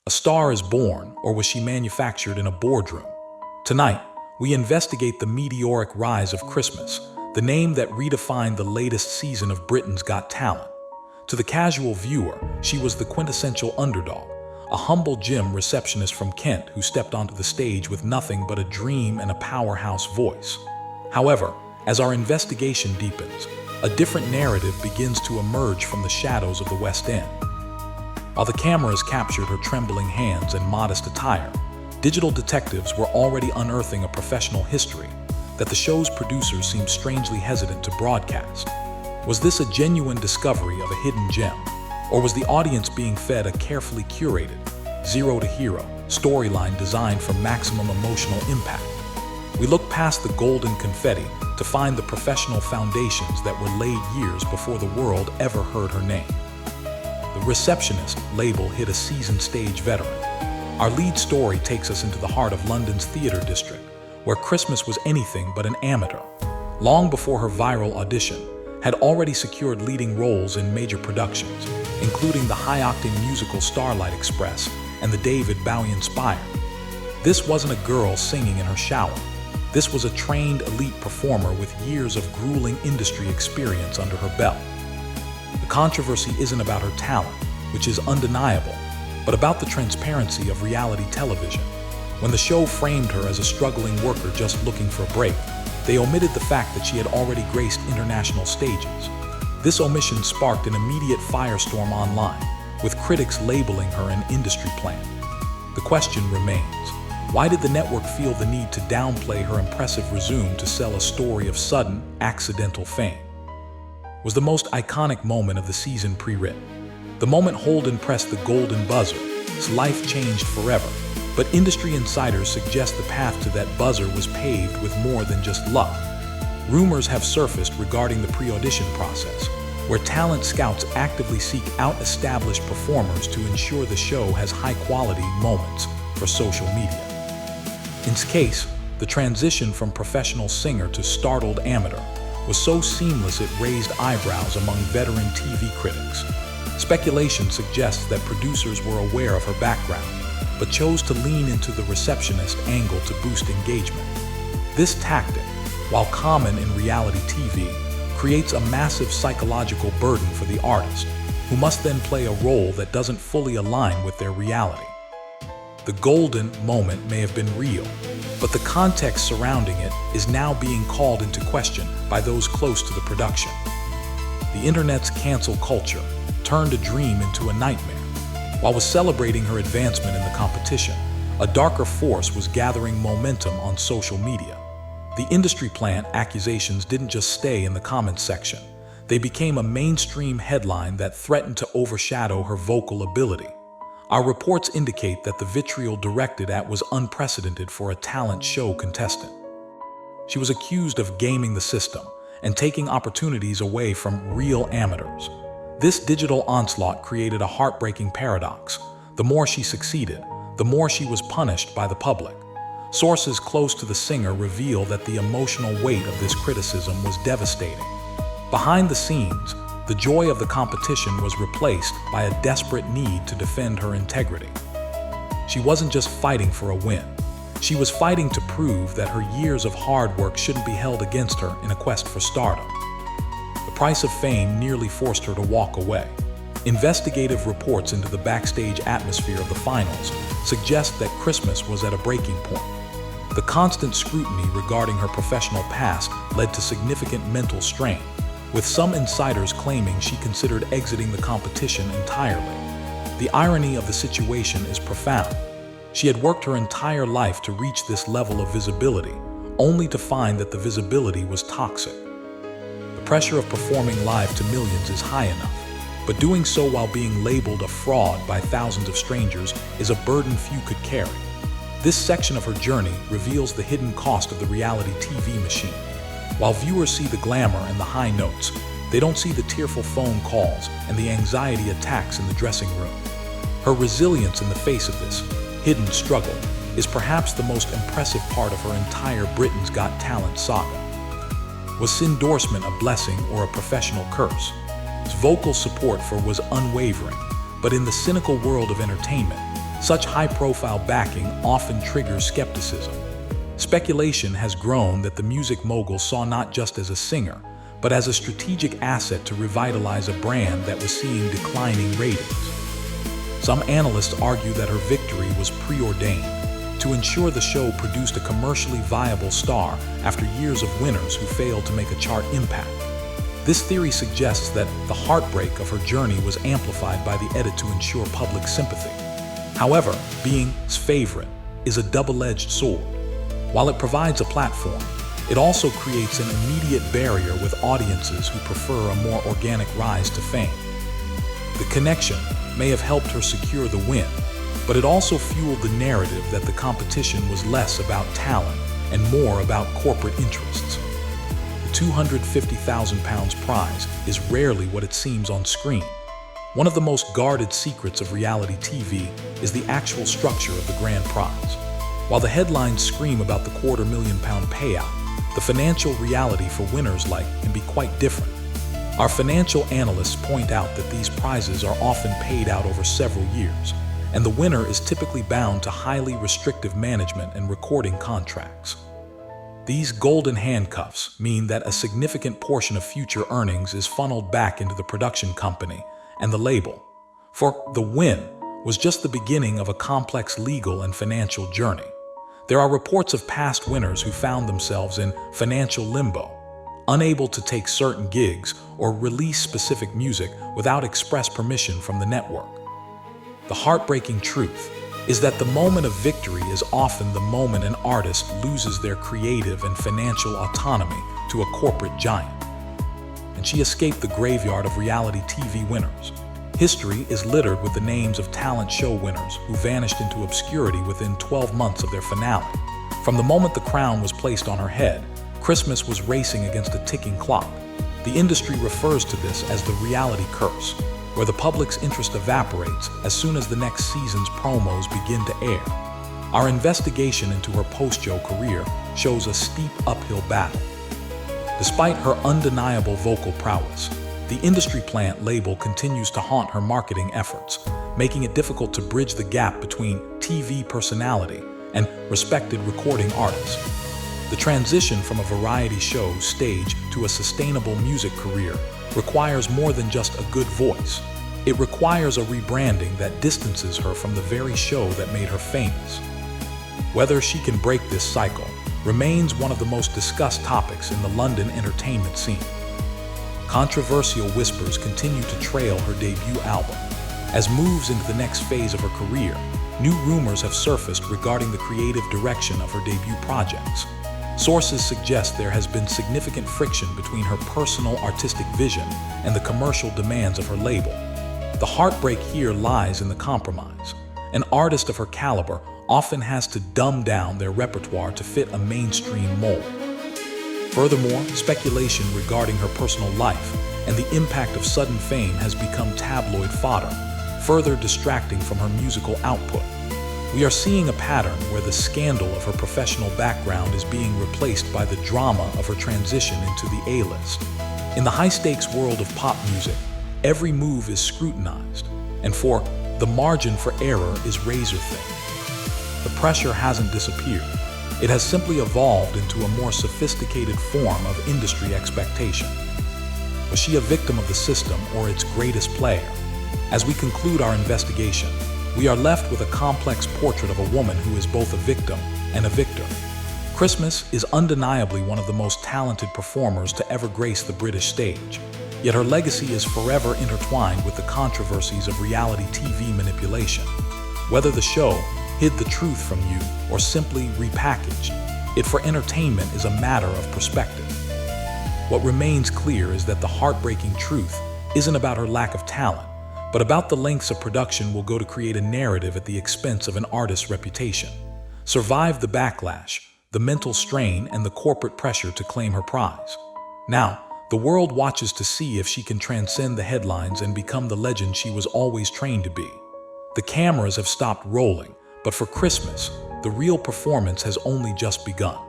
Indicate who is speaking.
Speaker 1: A star is born, or was she manufactured in a boardroom? Tonight, we investigate the meteoric rise of Christmas, the name that redefined the latest season of Britain's Got Talent. To the casual viewer, she was the quintessential underdog, a humble gym receptionist from Kent who stepped onto the stage with nothing but a dream and a powerhouse voice. However, as our investigation deepens, a different narrative begins to emerge from the shadows of the West End. While the cameras captured her trembling hands and modest attire, digital detectives were already unearthing a professional history that the show's producers seemed strangely hesitant to broadcast. Was this a genuine discovery of a hidden gem, or was the audience being fed a carefully curated, zero-to-hero storyline designed for maximum emotional impact? We look past the golden confetti to find the professional foundations that were laid years before the world ever heard her name. The Receptionist label hit a seasoned stage veteran. Our lead story takes us into the heart of London's theatre district, where Christmas was anything but an amateur. Long before her viral audition, had already secured leading roles in major productions, including the high-octane musical Starlight Express and the David Bowie-inspired. This wasn't a girl singing in her shower. This was a trained elite performer with years of grueling industry experience under her belt. The controversy isn't about her talent, which is undeniable, but about the transparency of reality television. When the show framed her as a struggling worker just looking for a break, they omitted the fact that she had already graced international stages. This omission sparked an immediate firestorm online, with critics labeling her an industry plant. The question remains, why did the network feel the need to downplay her impressive resume to sell a story of sudden, accidental fame? Was the most iconic moment of the season pre-written? The moment Holden pressed the golden buzzer, his life changed forever. But industry insiders suggest the path to that buzzer was paved with more than just luck. Rumors have surfaced regarding the pre-audition process, where talent scouts actively seek out established performers to ensure the show has high-quality moments for social media. In this case, the transition from professional singer to startled amateur was so seamless it raised eyebrows among veteran TV critics. Speculation suggests that producers were aware of her background, but chose to lean into the receptionist angle to boost engagement. This tactic, while common in reality TV, creates a massive psychological burden for the artist, who must then play a role that doesn't fully align with their reality. The golden moment may have been real, but the context surrounding it is now being called into question by those close to the production. The internet's cancel culture turned a dream into a nightmare. While was celebrating her advancement in the competition, a darker force was gathering momentum on social media. The industry plant accusations didn't just stay in the comments section. They became a mainstream headline that threatened to overshadow her vocal ability. Our reports indicate that the vitriol directed at was unprecedented for a talent show contestant. She was accused of gaming the system and taking opportunities away from real amateurs. This digital onslaught created a heartbreaking paradox. The more she succeeded, the more she was punished by the public. Sources close to the singer reveal that the emotional weight of this criticism was devastating. Behind the scenes, the joy of the competition was replaced by a desperate need to defend her integrity. She wasn't just fighting for a win. She was fighting to prove that her years of hard work shouldn't be held against her in a quest for stardom. The price of fame nearly forced her to walk away. Investigative reports into the backstage atmosphere of the finals suggest that Christmas was at a breaking point. The constant scrutiny regarding her professional past led to significant mental strain, with some insiders claiming she considered exiting the competition entirely. The irony of the situation is profound. She had worked her entire life to reach this level of visibility, only to find that the visibility was toxic. The pressure of performing live to millions is high enough, but doing so while being labeled a fraud by thousands of strangers is a burden few could carry. This section of her journey reveals the hidden cost of the reality TV machine. While viewers see the glamour and the high notes, they don't see the tearful phone calls and the anxiety attacks in the dressing room. Her resilience in the face of this hidden struggle is perhaps the most impressive part of her entire Britain's Got Talent saga. Was this endorsement a blessing or a professional curse? His vocal support for was unwavering, but in the cynical world of entertainment, Such high-profile backing often triggers skepticism. Speculation has grown that the music mogul saw not just as a singer, but as a strategic asset to revitalize a brand that was seeing declining ratings. Some analysts argue that her victory was preordained to ensure the show produced a commercially viable star after years of winners who failed to make a chart impact. This theory suggests that the heartbreak of her journey was amplified by the edit to ensure public sympathy. However, being favorite is a double-edged sword. While it provides a platform, it also creates an immediate barrier with audiences who prefer a more organic rise to fame. The connection may have helped her secure the win, but it also fueled the narrative that the competition was less about talent and more about corporate interests. The £250,000 prize is rarely what it seems on screen. One of the most guarded secrets of reality TV is the actual structure of the grand prize. While the headlines scream about the £250,000 payout, the financial reality for winners can be quite different. Our financial analysts point out that these prizes are often paid out over several years, and the winner is typically bound to highly restrictive management and recording contracts. These golden handcuffs mean that a significant portion of future earnings is funneled back into the production company and the label. For the win was just the beginning of a complex legal and financial journey. There are reports of past winners who found themselves in financial limbo, unable to take certain gigs or release specific music without express permission from the network. The heartbreaking truth is that the moment of victory is often the moment an artist loses their creative and financial autonomy to a corporate giant. And she escaped the graveyard of reality TV winners. History is littered with the names of talent show winners who vanished into obscurity within 12 months of their finale. From the moment the crown was placed on her head, Christmas was racing against a ticking clock. The industry refers to this as the reality curse, where the public's interest evaporates as soon as the next season's promos begin to air. Our investigation into her post-show career shows a steep uphill battle. Despite her undeniable vocal prowess, the industry plant label continues to haunt her marketing efforts, making it difficult to bridge the gap between TV personality and respected recording artist. The transition from a variety show stage to a sustainable music career requires more than just a good voice. It requires a rebranding that distances her from the very show that made her famous. Whether she can break this cycle remains one of the most discussed topics in the London entertainment scene. Controversial whispers continue to trail her debut album. As moves into the next phase of her career, new rumors have surfaced regarding the creative direction of her debut projects. Sources suggest there has been significant friction between her personal artistic vision and the commercial demands of her label. The heartbreak here lies in the compromise. An artist of her caliber often has to dumb down their repertoire to fit a mainstream mold. Furthermore, speculation regarding her personal life and the impact of sudden fame has become tabloid fodder, further distracting from her musical output. We are seeing a pattern where the scandal of her professional background is being replaced by the drama of her transition into the A-list. In the high-stakes world of pop music, every move is scrutinized, and the margin for error is razor-thin. The pressure hasn't disappeared. It has simply evolved into a more sophisticated form of industry expectation. Was she a victim of the system or its greatest player? As we conclude our investigation, we are left with a complex portrait of a woman who is both a victim and a victor. Christmas is undeniably one of the most talented performers to ever grace the British stage, yet her legacy is forever intertwined with the controversies of reality TV manipulation. Whether the show hid the truth from you or simply repackaged it for entertainment is a matter of perspective. What remains clear is that the heartbreaking truth isn't about her lack of talent, but about the lengths a production will go to create a narrative at the expense of an artist's reputation. Survive the backlash, the mental strain, and the corporate pressure to claim her prize. Now, the world watches to see if she can transcend the headlines and become the legend she was always trained to be. The cameras have stopped rolling, but for Christmas, the real performance has only just begun.